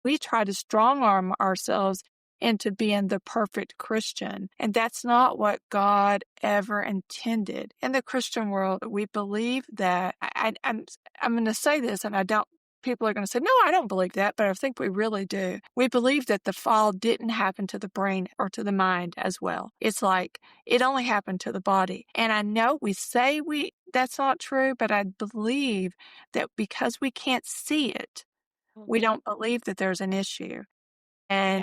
We try to strong arm ourselves into being the perfect Christian. And that's not what God ever intended. In the Christian world, we believe that I'm going to say this, and people are going to say, no, I don't believe that, but I think we really do. We believe that the fall didn't happen to the brain or to the mind as well. It's like it only happened to the body. And I know we say that's not true, but I believe that because we can't see it, we don't believe that there's an issue. And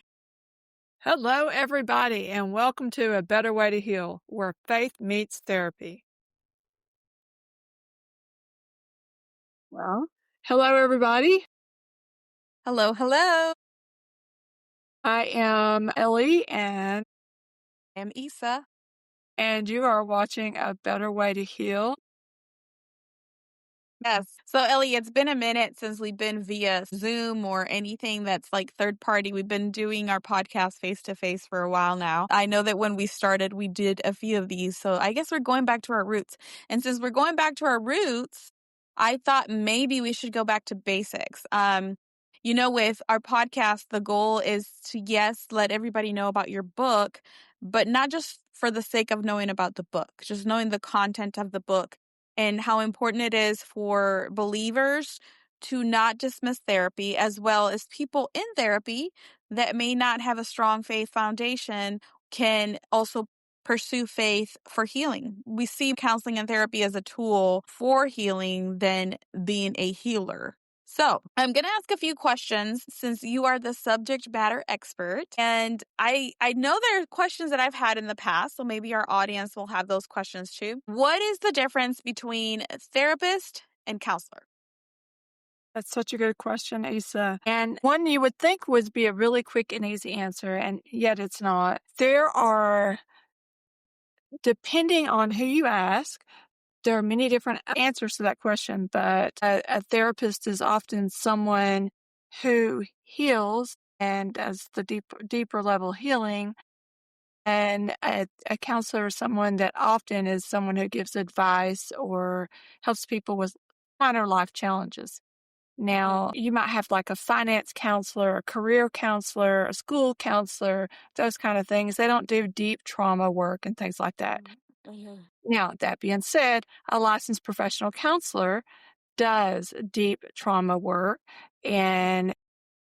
hello, everybody, and welcome to A Better Way to Heal, where faith meets therapy. Well, hello, everybody. Hello, hello. I am Elly, and I'm Isa. And you are watching A Better Way to Heal. Yes. So, Elly, it's been a minute since we've been via Zoom or anything that's like third party. We've been doing our podcast face to face for a while now. I know that when we started, we did a few of these. So, I guess we're going back to our roots. And since we're going back to our roots, I thought maybe we should go back to basics. With our podcast, the goal is to, yes, let everybody know about your book, but not just for the sake of knowing about the book, just knowing the content of the book and how important it is for believers to not dismiss therapy, as well as people in therapy that may not have a strong faith foundation can also pursue faith for healing. We see counseling and therapy as a tool for healing than being a healer. So I'm going to ask a few questions since you are the subject matter expert. And I know there are questions that I've had in the past, so maybe our audience will have those questions too. What is the difference between a therapist and counselor? That's such a good question, Isa. And one you would think would be a really quick and easy answer, and yet it's not. There are, depending on who you ask, there are many different answers to that question, but a therapist is often someone who heals and does the deeper level healing. And a counselor is someone that often is someone who gives advice or helps people with minor life challenges. Now, you might have like a finance counselor, a career counselor, a school counselor, those kind of things. They don't do deep trauma work and things like that. Now, that being said, a licensed professional counselor does deep trauma work and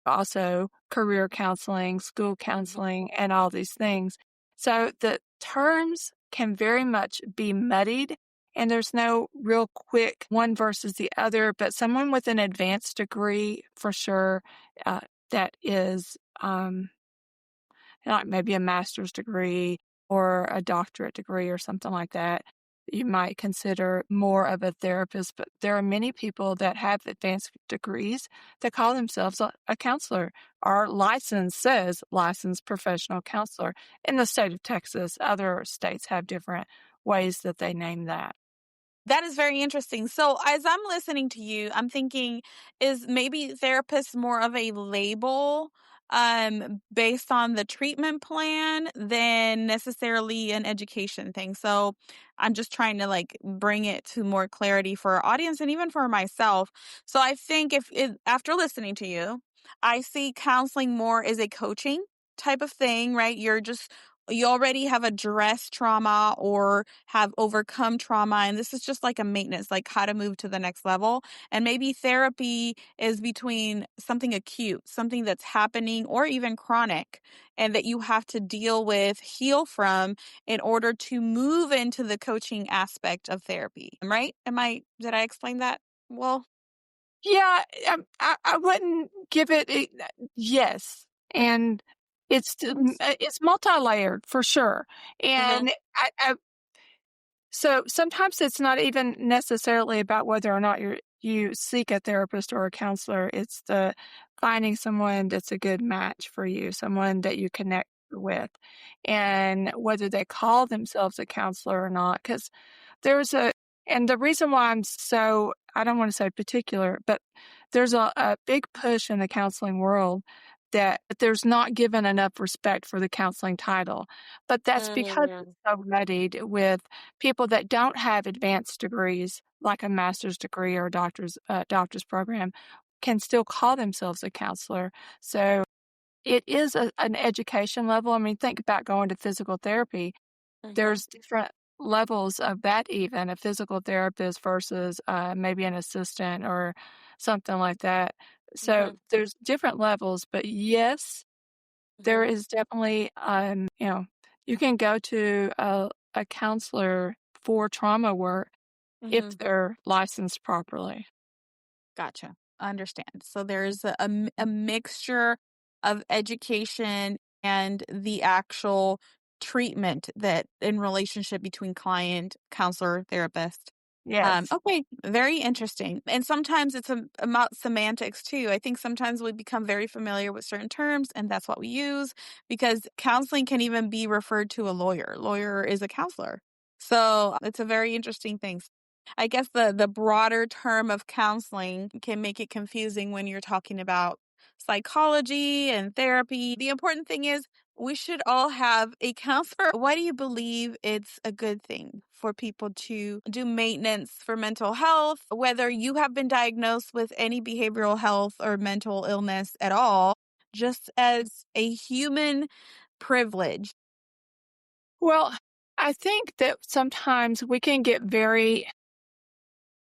also career counseling, school counseling, and all these things. So the terms can very much be muddied, and there's no real quick one versus the other, but someone with an advanced degree for sure that is like maybe a master's degree or a doctorate degree or something like that, you might consider more of a therapist. But there are many people that have advanced degrees that call themselves a counselor. Our license says licensed professional counselor. In the state of Texas, other states have different ways that they name that. That is very interesting. So as I'm listening to you, I'm thinking, is maybe therapist more of a label based on the treatment plan than necessarily an education thing? So I'm just trying to like bring it to more clarity for our audience and even for myself. So I think after listening to you, I see counseling more as a coaching type of thing, right? You already have addressed trauma or have overcome trauma. And this is just like a maintenance, like how to move to the next level. And maybe therapy is between something acute, something that's happening or even chronic, and that you have to deal with, heal from in order to move into the coaching aspect of therapy. Right? Did I explain that well? Yeah, I wouldn't give it yes. And it's multi-layered for sure. And so sometimes it's not even necessarily about whether or not you seek a therapist or a counselor. It's the finding someone that's a good match for you, someone that you connect with, and whether they call themselves a counselor or not. Because and the reason why I don't want to say particular, but there's a big push in the counseling world that there's not given enough respect for the counseling title. But that's because it's so muddied with people that don't have advanced degrees, like a master's degree or a doctor's program, can still call themselves a counselor. So it is an education level. I mean, think about going to physical therapy. Mhm. There's different levels of that, even a physical therapist versus maybe an assistant or something like that. So Mhm. there's different levels, but yes, there Mhm. is definitely, you can go to a counselor for trauma work if Mhm. they're licensed properly. Gotcha. Understand. So there's a mixture of education and the actual treatment that in relationship between client, counselor, therapist. Yes. Okay, very interesting. And sometimes it's about semantics too. I think sometimes we become very familiar with certain terms and that's what we use because counseling can even be referred to a lawyer. Lawyer is a counselor. So it's a very interesting thing. I guess the broader term of counseling can make it confusing when you're talking about psychology and therapy. The important thing is we should all have a counselor. Why do you believe it's a good thing for people to do maintenance for mental health, whether you have been diagnosed with any behavioral health or mental illness at all, just as a human privilege? Well, I think that sometimes we can get very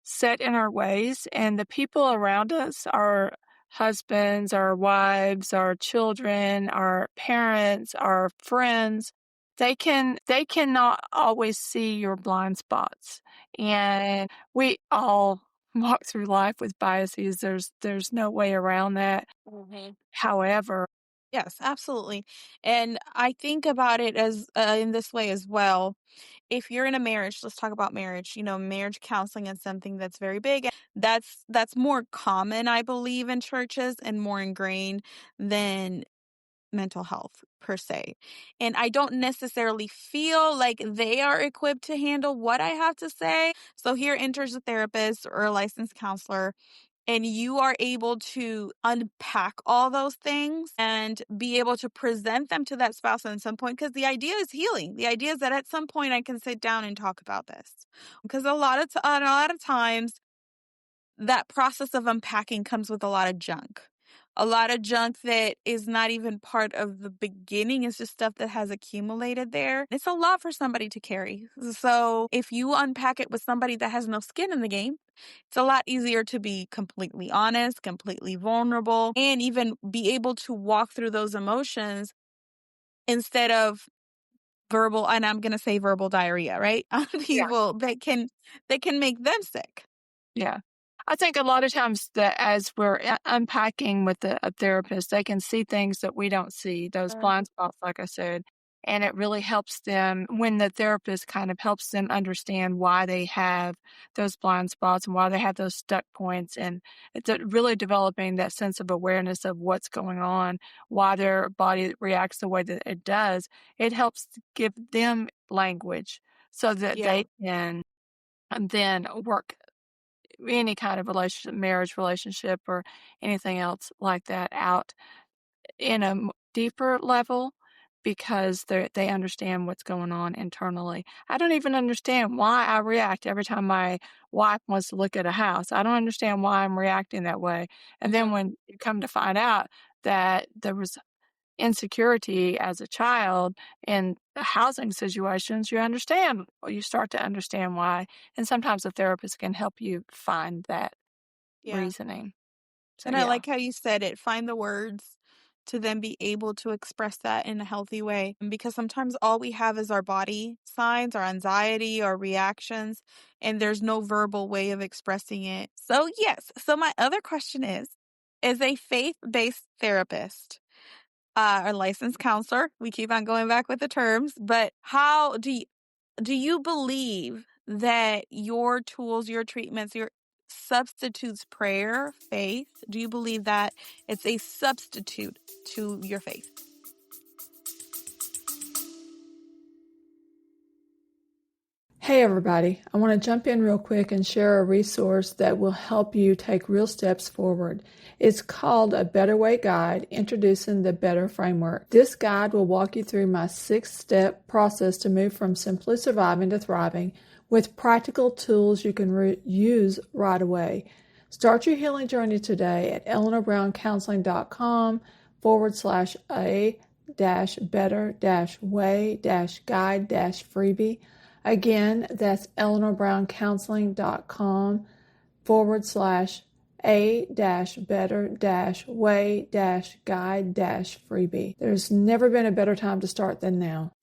set in our ways, and the people around us, our husbands, our wives, our children, our parents, our friends, they cannot always see your blind spots. And we all walk through life with biases. There's no way around that. Mhm. However, Yes, absolutely. And I think about it as in this way as well. If you're in a marriage, let's talk about marriage. Marriage counseling is something that's very big. That's more common, I believe, in churches and more ingrained than mental health per se. And I don't necessarily feel like they are equipped to handle what I have to say. So here enters a therapist or a licensed counselor and you are able to unpack all those things and be able to present them to that spouse at some point because the idea is healing. The idea is that at some point I can sit down and talk about this because a lot of times that process of unpacking comes with a lot of junk. A lot of junk that is not even part of the beginning. It's just stuff that has accumulated there. It's a lot for somebody to carry. So if you unpack it with somebody that has no skin in the game, it's a lot easier to be completely honest, completely vulnerable, and even be able to walk through those emotions instead of verbal, and I'm going to say verbal diarrhea, right? On yeah. people that can make them sick. Yeah. I think a lot of times that as we're unpacking with a therapist, they can see things that we don't see, those blind spots, like I said. And it really helps them when the therapist kind of helps them understand why they have those blind spots and why they have those stuck points. And it's really developing that sense of awareness of what's going on, why their body reacts the way that it does. It helps give them language so that Yeah. they can and then work any kind of relationship, marriage relationship, or anything else like that out in a deeper level because they understand what's going on internally. I don't even understand why I react every time my wife wants to look at a house. I don't understand why I'm reacting that way. And then Mhm. when you come to find out that there was insecurity as a child in the housing situations, you understand, or you start to understand why. And sometimes a therapist can help you find that Yeah. reasoning. So, And I yeah. like how you said it, find the words to then be able to express that in a healthy way. And because sometimes all we have is our body signs, our anxiety, our reactions, and there's no verbal way of expressing it. So, yes. So, my other question is as a faith based therapist, a licensed counselor, we keep on going back with the terms, but how do you believe that your tools, your treatments, your substitutes prayer, faith? Do you believe that it's a substitute to your faith? Hey everybody, I want to jump in real quick and share a resource that will help you take real steps forward. It's called A Better Way Guide, Introducing the Better Framework. This guide will walk you through my 6-step process to move from simply surviving to thriving with practical tools you can use right away. Start your healing journey today at eleanorbrowncounseling.com/a-better-way-guide-freebie. Again, that's eleanorbrowncounseling.com/a-better-way-guide-freebie. There's never been a better time to start than now.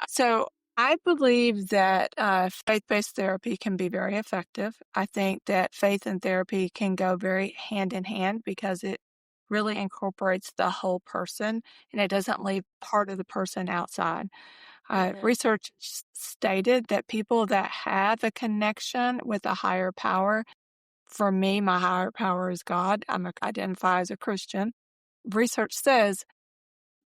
So I believe that faith-based therapy can be very effective. I think that faith and therapy can go very hand in hand because it really incorporates the whole person and it doesn't leave part of the person outside. Research stated that people that have a connection with a higher power, for me, my higher power is God. Identify as a Christian. Research says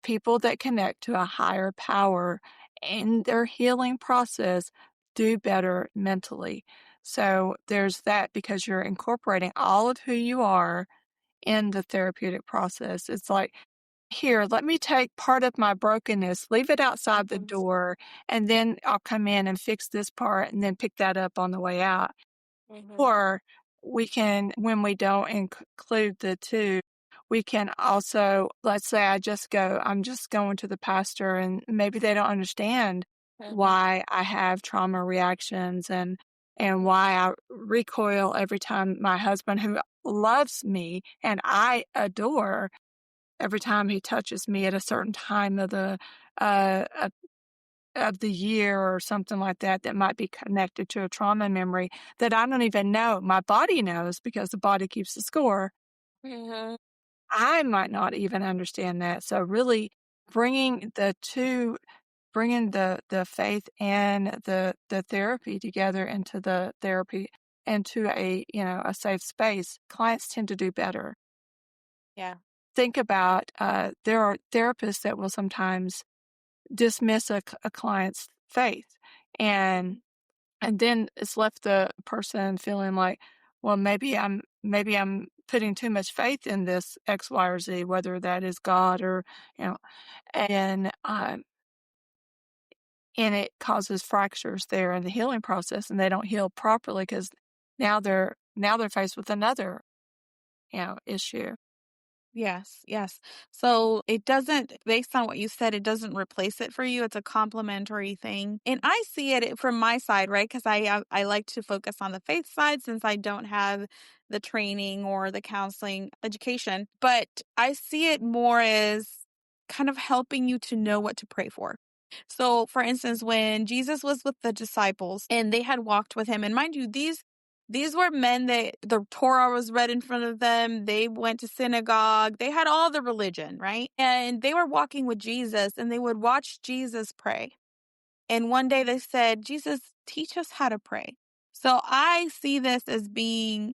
people that connect to a higher power in their healing process do better mentally. So there's that because you're incorporating all of who you are in the therapeutic process. It's like, here, let me take part of my brokenness, leave it outside the door, and then I'll come in and fix this part and then pick that up on the way out. Or we can, when we don't include the two, we can also, let's say I'm just going to the pastor and maybe they don't understand why I have trauma reactions and why I recoil every time my husband, who loves me and I adore, every time he touches me at a certain time uh, of the year or something like that might be connected to a trauma memory that I don't even know. My body knows because the body keeps the score. I might not even understand that. So really bringing the faith and the therapy together into the therapy into a safe space, clients tend to do better. Yeah. Think about, there are therapists that will sometimes dismiss a client's faith, and then it's left the person feeling like, well, maybe I'm putting too much faith in this X, Y, or Z, whether that is God or you know, and it causes fractures there in the healing process, and they don't heal properly because now they're faced with another issue. Yes, yes. So it doesn't, based on what you said, it doesn't replace it for you. It's a complementary thing. And I see it from my side, right? Because I like to focus on the faith side since I don't have the training or the counseling education. But I see it more as kind of helping you to know what to pray for. So, for instance, when Jesus was with the disciples and they had walked with him, and mind you, these were men that the Torah was read in front of them. They went to synagogue. They had all the religion, right? And they were walking with Jesus and they would watch Jesus pray. And one day they said, Jesus, teach us how to pray. So I see this as being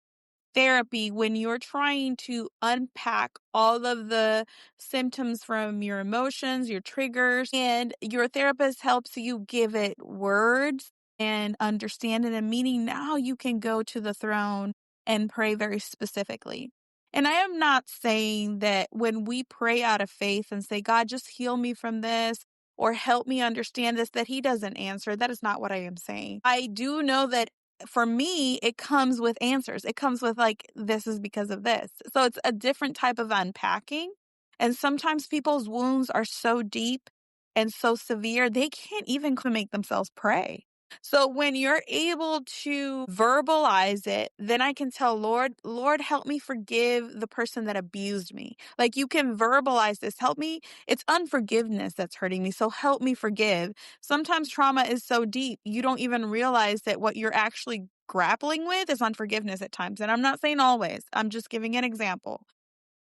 therapy when you're trying to unpack all of the symptoms from your emotions, your triggers, and your therapist helps you give it words and understand it and meaning. Now you can go to the throne and pray very specifically. And I am not saying that when we pray out of faith and say, God, just heal me from this or help me understand this, that he doesn't answer. That is not what I am saying. I do know that for me, it comes with answers. It comes with like, this is because of this. So it's a different type of unpacking. And sometimes people's wounds are so deep and so severe, they can't even make themselves pray. So when you're able to verbalize it, then I can tell Lord, help me forgive the person that abused me. Like you can verbalize this. Help me. It's unforgiveness that's hurting me. So help me forgive. Sometimes trauma is so deep, you don't even realize that what you're actually grappling with is unforgiveness at times. And I'm not saying always, I'm just giving an example.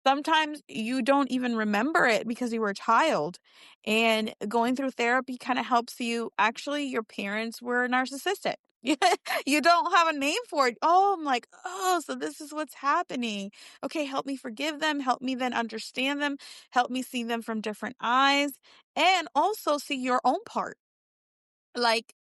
Sometimes you don't even remember it because you were a child. And going through therapy kind of helps you. Actually, your parents were narcissistic. You don't have a name for it. Oh, I'm like, oh, so this is what's happening. Okay, help me forgive them. Help me then understand them. Help me see them from different eyes. And also see your own part. Like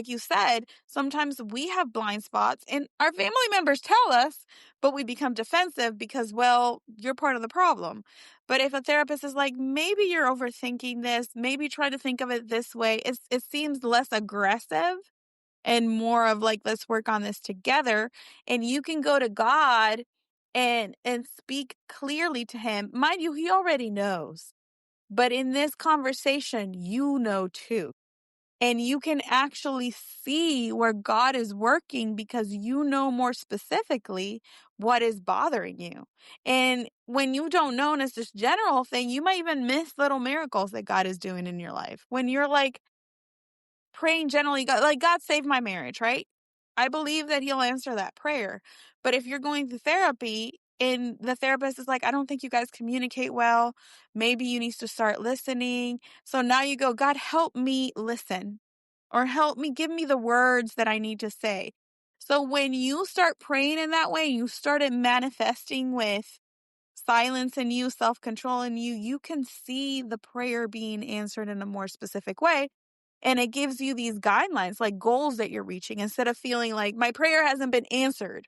you said, sometimes we have blind spots and our family members tell us, but we become defensive because, well, you're part of the problem. But if a therapist is like, maybe you're overthinking this, maybe try to think of it this way, it seems less aggressive and more of like, let's work on this together. And you can go to God and speak clearly to him. Mind you, he already knows. But in this conversation, you know too. And you can actually see where God is working because you know more specifically what is bothering you. And when you don't know, and it's this general thing, you might even miss little miracles that God is doing in your life. When you're like praying generally, God, like, God save my marriage, right? I believe that he'll answer that prayer. But if you're going through therapy and the therapist is like, I don't think you guys communicate well, maybe you need to start listening. So now you go, God, help me listen, or help me, give me the words that I need to say. So when you start praying in that way, you started manifesting with silence in you, self-control in you, you can see the prayer being answered in a more specific way. And it gives you these guidelines, like goals that you're reaching, instead of feeling like my prayer hasn't been answered,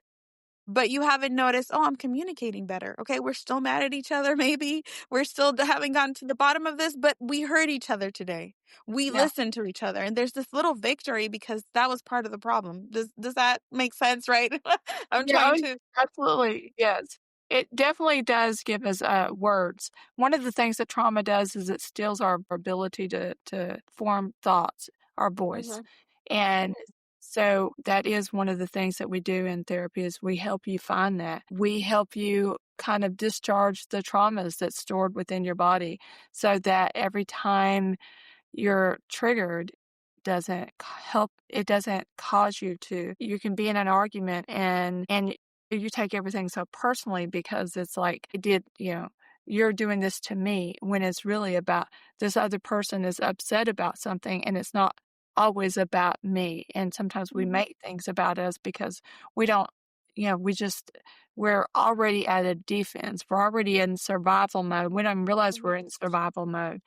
but you haven't noticed, oh, I'm communicating better. Okay, we're still mad at each other, maybe. We're still haven't gotten to the bottom of this, but we heard each other today. We Yeah. listened to each other. And there's this little victory because that was part of the problem. Does that make sense, right? I'm Yeah, trying oh, to. absolutely, yes. It definitely does give us, words. One of the things that trauma does is it steals our ability to form thoughts, our voice, Mhm. and so that is one of the things that we do in therapy is we help you find that. We help you kind of discharge the traumas that's stored within your body so that every time you're triggered it doesn't cause you can be in an argument and you take everything so personally because it's like it did, you're doing this to me when it's really about this other person is upset about something and it's not always about me. And sometimes we Mhm. make things about us because we don't, we're already at a defense. We're already in survival mode. We don't realize we're Mhm. in survival mode.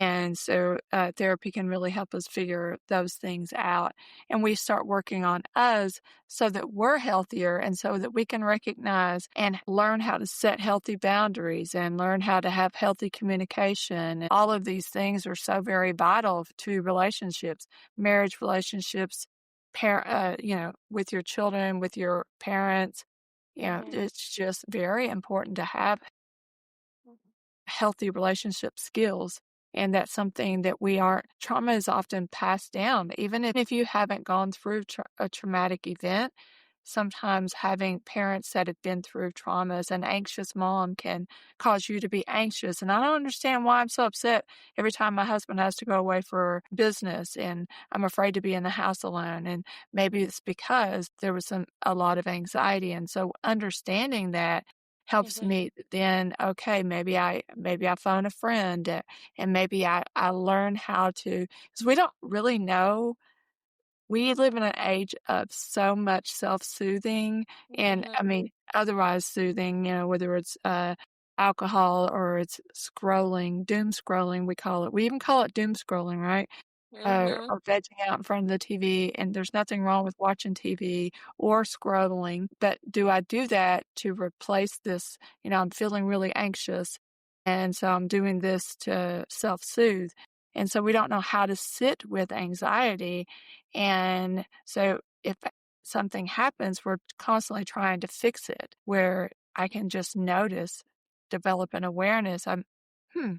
And so therapy can really help us figure those things out. And we start working on us so that we're healthier and so that we can recognize and learn how to set healthy boundaries and learn how to have healthy communication. All of these things are so very vital to relationships, marriage relationships, with your children, with your parents. Mhm. It's just very important to have healthy relationship skills. And that's something that trauma is often passed down. Even if you haven't gone through a traumatic event, sometimes having parents that have been through traumas, an anxious mom can cause you to be anxious. And I don't understand why I'm so upset every time my husband has to go away for business and I'm afraid to be in the house alone. And maybe it's because there was a lot of anxiety. And so understanding that helps Mhm. me then, okay, maybe I phone a friend, and maybe I learn how to, because we don't really know. We live in an age of so much self-soothing and, Mhm. I mean, otherwise soothing, whether it's, alcohol or it's scrolling, doom scrolling, we call it. We even call it doom scrolling, right? Mhm. Or vegging out in front of the TV, and there's nothing wrong with watching TV or scrolling, but do I do that to replace this? I'm feeling really anxious, and so I'm doing this to self-soothe, and so we don't know how to sit with anxiety, and so if something happens, we're constantly trying to fix it, where I can just notice, develop an awareness. Hmm,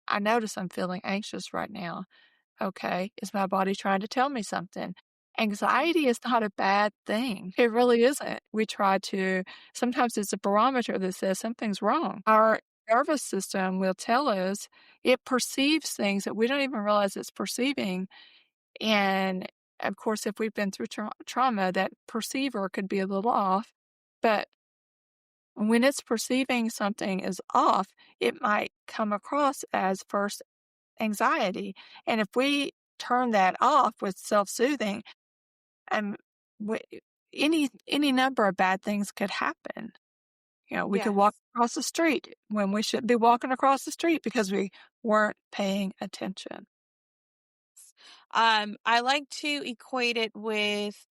I notice I'm feeling anxious right now. Okay, is my body trying to tell me something? Anxiety is not a bad thing. It really isn't. Sometimes it's a barometer that says something's wrong. Our nervous system will tell us it perceives things that we don't even realize it's perceiving. And of course, if we've been through trauma, that perceiver could be a little off. But when it's perceiving something is off, it might come across as first anxiety. And if we turn that off with self-soothing, um, w any number of bad things could happen. We could walk Yes. across the street when we should be walking across the street because we weren't paying attention. I like to equate it with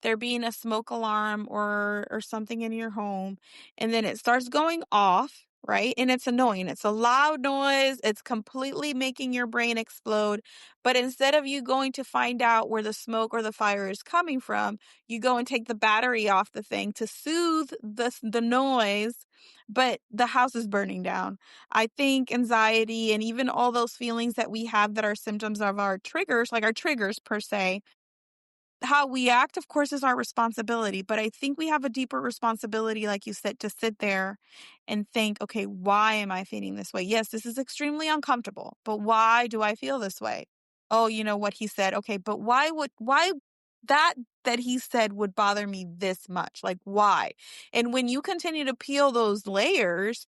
there being a smoke alarm or something in your home, and then it starts going off, right? And it's annoying. It's a loud noise. It's completely making your brain explode. But instead of you going to find out where the smoke or the fire is coming from, you go and take the battery off the thing to soothe the noise, but the house is burning down. I think anxiety and even all those feelings that we have that are symptoms of our triggers, like our triggers per se, how we act, of course, is our responsibility, but I think we have a deeper responsibility, like you said, to sit there and think, okay, why am I feeling this way? Yes, this is extremely uncomfortable, but why do I feel this way? Oh, you know what he said. Okay, but why that that he said would bother me this much? Like, why? And when you continue to peel those layers,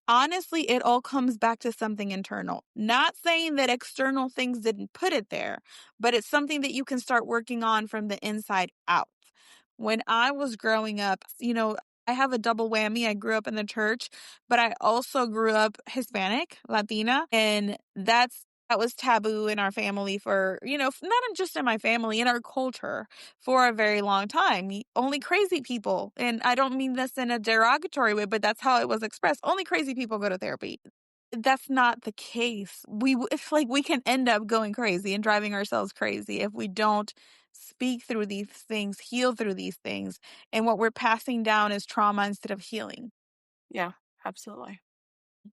honestly, it all comes back to something internal. Not saying that external things didn't put it there, but it's something that you can start working on from the inside out. When I was growing up, I have a double whammy. I grew up in the church, but I also grew up Hispanic, Latina, and that was taboo in our family for, not just in my family, in our culture for a very long time. Only crazy people, and I don't mean this in a derogatory way, but that's how it was expressed. Only crazy people go to therapy. That's not the case. It's like we can end up going crazy and driving ourselves crazy if we don't speak through these things, heal through these things. And what we're passing down is trauma instead of healing. Yeah, absolutely.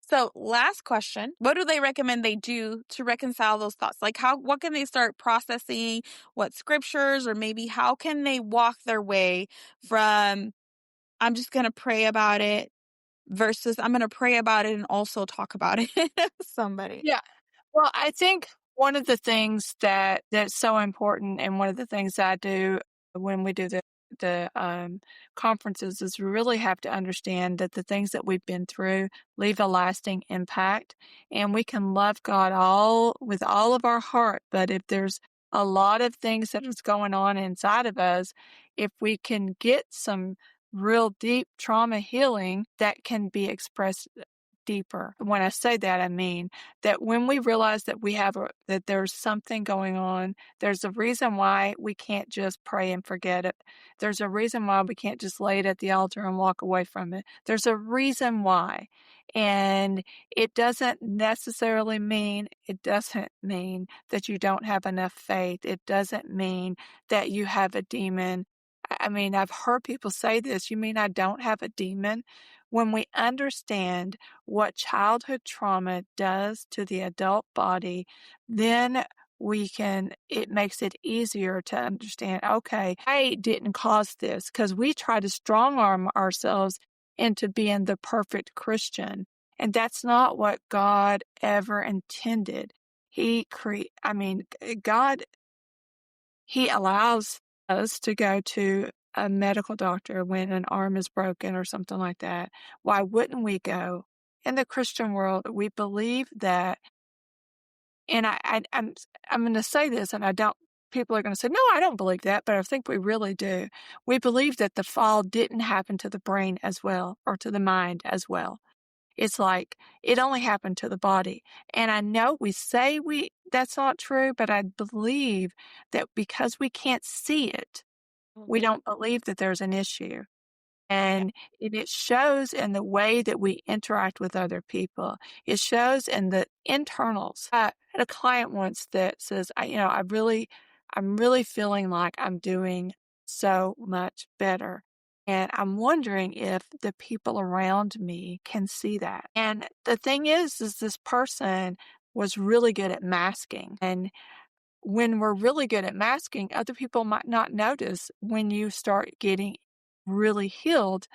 So, last question. What do they recommend they do to reconcile those thoughts? Like what can they start processing? What scriptures, or maybe how can they walk their way from I'm just going to pray about it versus I'm going to pray about it and also talk about it with somebody? Yeah. Well, I think one of the things that's so important, and one of the things I do when we do the conferences, is we really have to understand that the things that we've been through leave a lasting impact, and we can love God all with all of our heart. But if there's a lot of things that is going on inside of us, if we can get some real deep trauma healing, that can be expressed deeper. When I say that, I mean that when we realize that that there's something going on, there's a reason why we can't just pray and forget it. There's a reason why we can't just lay it at the altar and walk away from it. There's a reason why. And it doesn't mean that you don't have enough faith. It doesn't mean that you have a demon. I mean, I've heard people say this. You mean I don't have a demon? When we understand what childhood trauma does to the adult body, then it makes it easier to understand, okay, I didn't cause this, because we try to strong arm ourselves into being the perfect Christian. And that's not what God ever intended. God, He allows us to go to a medical doctor when an arm is broken or something like that. Why wouldn't we go? In the Christian world, we believe that, and I'm going to say this, and people are going to say, no, I don't believe that, but I think we really do. We believe that the fall didn't happen to the brain as well, or to the mind as well. It's like it only happened to the body. And I know that's not true, but I believe that because we can't see it, we don't believe that there's an issue. And it shows in the way that we interact with other people. It shows in the internals. I had a client once that says, I'm really feeling like I'm doing so much better. And I'm wondering if the people around me can see that. And the thing is this person was really good at masking. And when we're really good at masking, other people might not notice when you start getting really healed,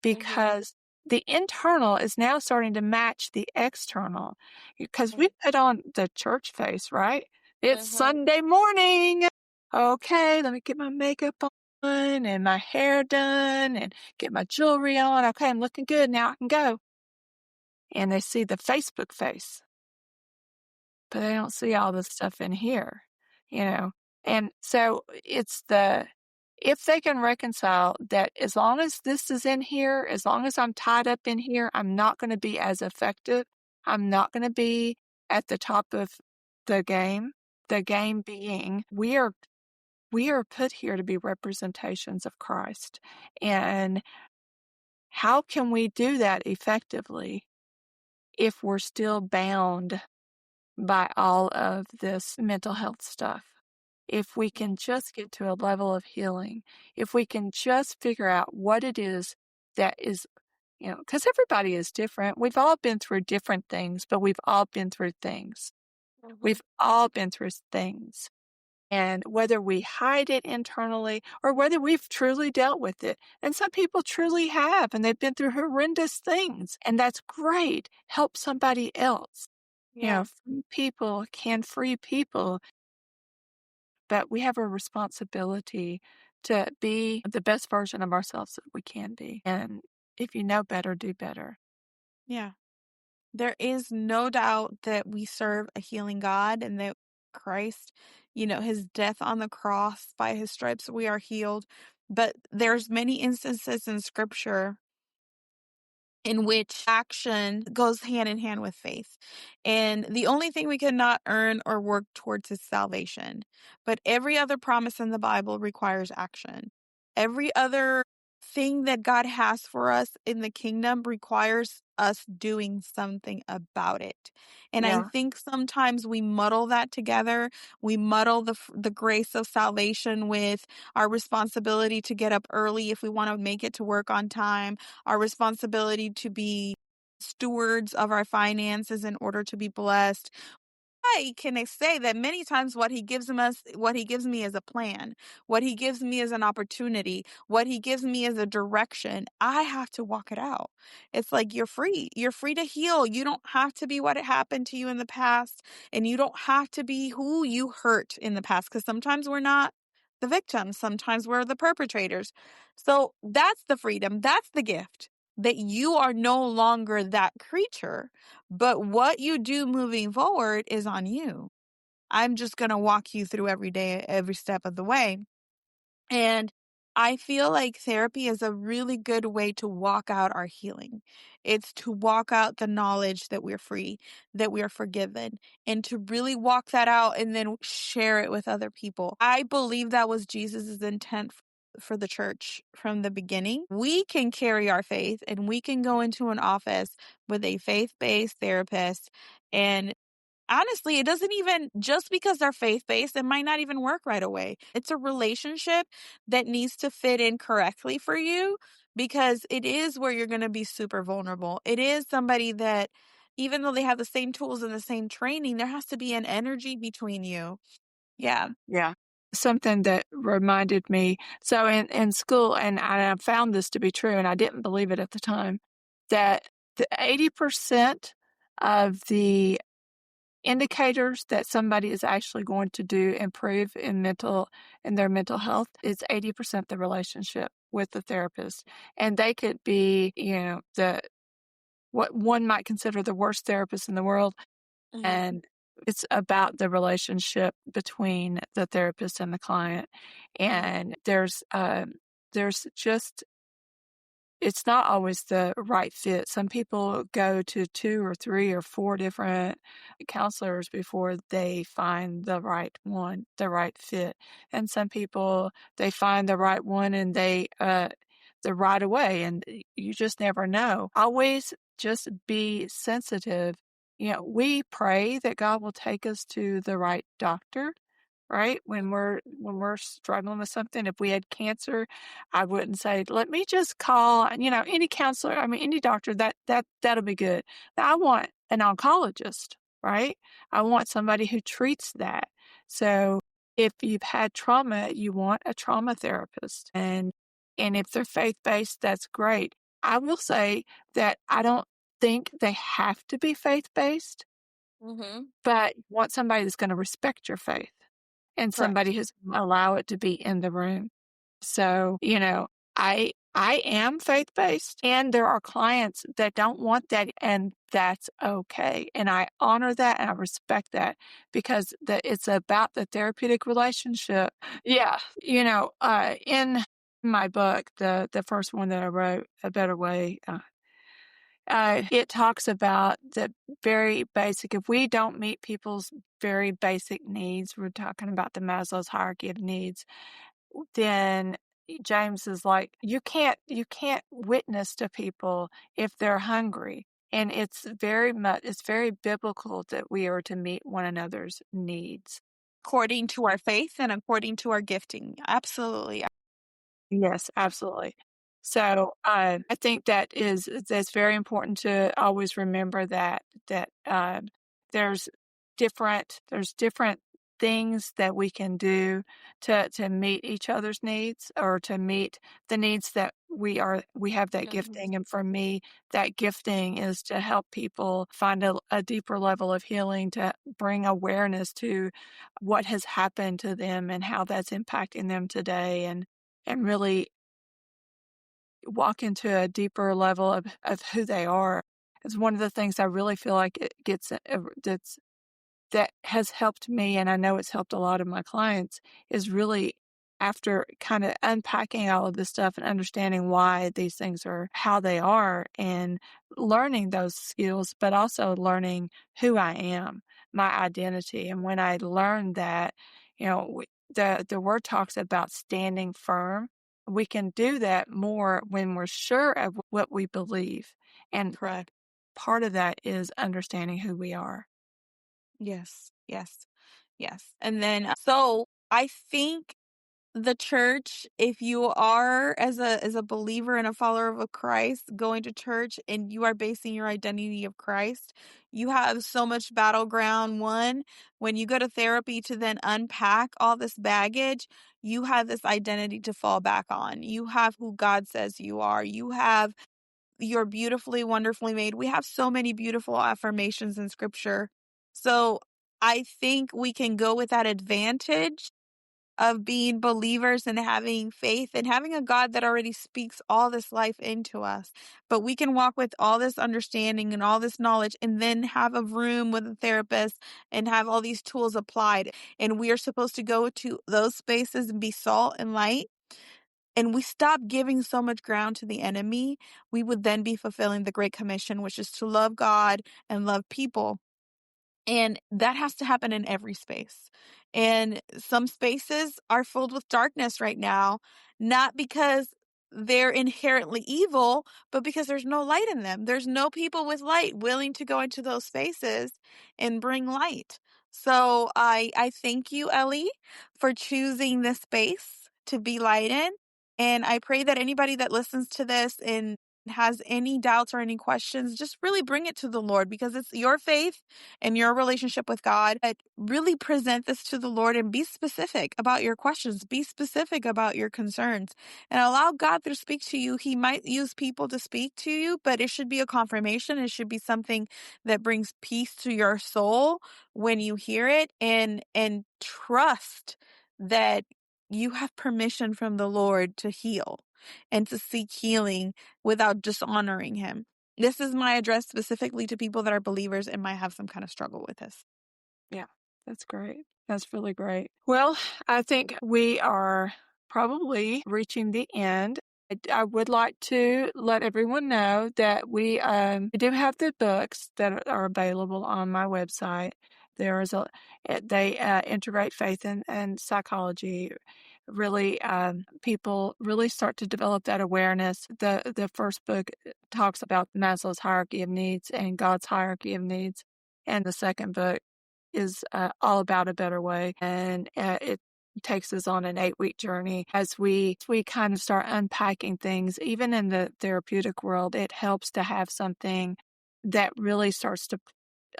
because the internal is now starting to match the external. Because we put on the church face, right? It's Sunday morning. Okay, let me get my makeup on and my hair done and get my jewelry on. Okay, I'm looking good. Now I can go. And they see the Facebook face, but they don't see all the stuff in here, you know? And so if they can reconcile that, as long as this is in here, as long as I'm tied up in here, I'm not going to be as effective. I'm not going to be at the top of the game. The game being, we are put here to be representations of Christ. And how can we do that effectively? if we're still bound by all of this mental health stuff. If we can just get to a level of healing, if we can just figure out what it is that is, because everybody is different. We've all been through different things, but we've all been through things. We've all been through things. And whether we hide it internally or whether we've truly dealt with it. And some people truly have, and they've been through horrendous things. And that's great. Help somebody else. Yeah. People can free people, but we have a responsibility to be the best version of ourselves that we can be. And if you know better, do better. Yeah. There is no doubt that we serve a healing God and that Christ, his death on the cross, by his stripes we are healed. But there's many instances in scripture in which action goes hand in hand with faith. And the only thing we cannot earn or work towards is salvation. But every other promise in the Bible requires action. Every other thing that God has for us in the kingdom requires us doing something about it. And I Yeah. think sometimes we muddle that together. We muddle the grace of salvation with our responsibility to get up early if we want to make it to work on time, our responsibility to be stewards of our finances in order to be blessed. I can say that many times what he gives me is a plan. What he gives me is an opportunity. What he gives me is a direction. I have to walk it out. It's like you're free. You're free to heal. You don't have to be what happened to you in the past, and you don't have to be who you hurt in the past, because sometimes we're not the victims. Sometimes we're the perpetrators. So that's the freedom. That's the gift, that you are no longer that creature. But what you do moving forward is on you. I'm just going to walk you through every day, every step of the way. And I feel like therapy is a really good way to walk out our healing. It's to walk out the knowledge that we're free, that we are forgiven, and to really walk that out and then share it with other people. I believe that was Jesus's intent for the church from the beginning. We can carry our faith and we can go into an office with a faith-based therapist, and honestly, it doesn't even, just because they're faith-based, it might not even work right away. It's a relationship that needs to fit in correctly for you, because it is where you're going to be super vulnerable. It is somebody that, even though they have the same tools and the same training, there has to be an energy between you. Yeah. Yeah. Something that reminded me, so in school, and I found this to be true, and I didn't believe it at the time, that the 80% of the indicators that somebody is actually going to do improve in their mental health is 80% the relationship with the therapist. And they could be, what one might consider the worst therapist in the world. Mhm. And it's about the relationship between the therapist and the client. And there's just, it's not always the right fit. Some people go to 2 or 3 or 4 different counselors before they find the right one, the right fit. And some people, they find the right one and the right away, and you just never know. Always just be sensitive. We pray that God will take us to the right doctor, right? When we're struggling with something. If we had cancer, I wouldn't say, let me just call, any counselor, any doctor, that'll be good. Now, I want an oncologist, right? I want somebody who treats that. So if you've had trauma, you want a trauma therapist. And if they're faith-based, that's great. I will say that I don't think they have to be faith-based, but you want somebody that's going to respect your faith and Correct. somebody who's going to allow it to be in the room. So, I am faith-based, and there are clients that don't want that, and that's okay. And I honor that and I respect that, because it's about the therapeutic relationship. Yeah. In my book, the first one that I wrote, A Better Way, it talks about the very basic, if we don't meet people's very basic needs, we're talking about the Maslow's hierarchy of needs, then James is like, you can't witness to people if they're hungry. And it's very biblical that we are to meet one another's needs. According to our faith and according to our gifting. Absolutely. Yes, absolutely. So, I think that's very important to always remember that there's different things that we can do to meet each other's needs or to meet the needs that we have that gifting. And for me, that gifting is to help people find a deeper level of healing, to bring awareness to what has happened to them and how that's impacting them today, and really walk into a deeper level of who they are. It's one of the things I really feel like it gets that has helped me, and I know it's helped a lot of my clients, is really after kind of unpacking all of this stuff and understanding why these things are how they are and learning those skills, but also learning who I am, my identity. And when I learned that, the word talks about standing firm. We can do that more when we're sure of what we believe. And Correct. part of that is understanding who we are. Yes. Yes. Yes. And then so I think the church, if you are as a believer and a follower of Christ going to church and you are basing your identity of Christ, you have so much battleground. One, when you go to therapy to then unpack all this baggage, you have this identity to fall back on. You have who God says you are. You're beautifully, wonderfully made. We have so many beautiful affirmations in scripture. So I think we can go with that advantage of being believers and having faith and having a God that already speaks all this life into us. But we can walk with all this understanding and all this knowledge and then have a room with a therapist and have all these tools applied. And we are supposed to go to those spaces and be salt and light. And we stop giving so much ground to the enemy, we would then be fulfilling the Great Commission, which is to love God and love people. And that has to happen in every space. And some spaces are filled with darkness right now, not because they're inherently evil, but because there's no light in them. There's no people with light willing to go into those spaces and bring light. So I thank you, Elly, for choosing this space to be light in. And I pray that anybody that listens to this and has any doubts or any questions, just really bring it to the Lord, because it's your faith and your relationship with God. But really present this to the Lord and be specific about your questions, be specific about your concerns, and allow God to speak to you. He might use people to speak to you, but it should be a confirmation. It should be something that brings peace to your soul when you hear it, and trust that you have permission from the Lord to heal and to seek healing without dishonoring him. This is my address specifically to people that are believers and might have some kind of struggle with this. Yeah, that's great. That's really great. Well, I think we are probably reaching the end. I would like to let everyone know that we do have the books that are available on my website. They integrate faith and psychology. Really, people really start to develop that awareness. The first book talks about Maslow's hierarchy of needs and God's hierarchy of needs, and the second book is all about a better way, and it takes us on an 8-week journey as we kind of start unpacking things. Even in the therapeutic world, it helps to have something that really starts to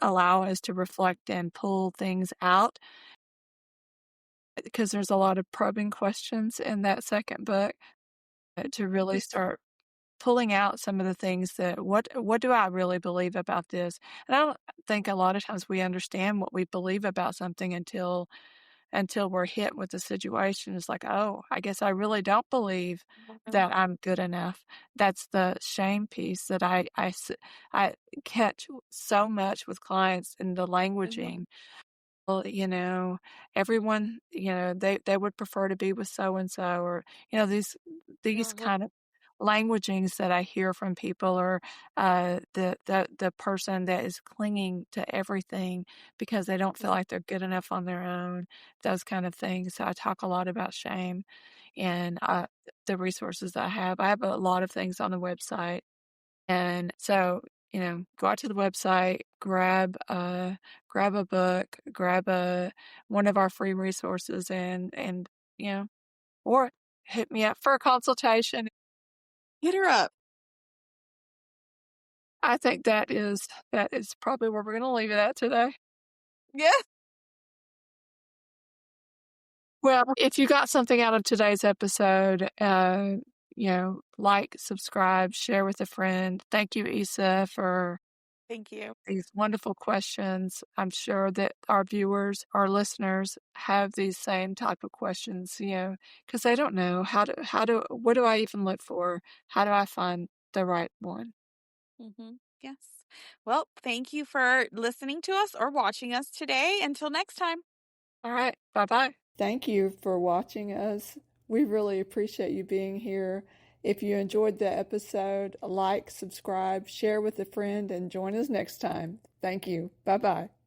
allow us to reflect and pull things out, because there's a lot of probing questions in that second book to really start pulling out some of the things that what do I really believe about this? And I don't think a lot of times we understand what we believe about something until we're hit with the situation. It's like, oh, I guess I really don't believe that I'm good enough. That's the shame piece that I catch so much with clients in the languaging. Well, everyone, they would prefer to be with so and so, or these kind of languagings that I hear from people, or the person that is clinging to everything because they don't feel like they're good enough on their own. Those kind of things. So I talk a lot about shame, and the resources I have. I have a lot of things on the website, and so go out to the website, grab a book, grab one of our free resources, and or hit me up for a consultation. Hit her up. I think that is probably where we're going to leave it at today. Yeah. Well, if you got something out of today's episode, like, subscribe, share with a friend. Thank you, Isa, for Thank you. these wonderful questions. I'm sure that our viewers, our listeners have these same type of questions, because they don't know what do I even look for? How do I find the right one? Yes. Well, thank you for listening to us or watching us today. Until next time. All right. Bye-bye. Thank you for watching us. We really appreciate you being here. If you enjoyed the episode, like, subscribe, share with a friend, and join us next time. Thank you. Bye-bye.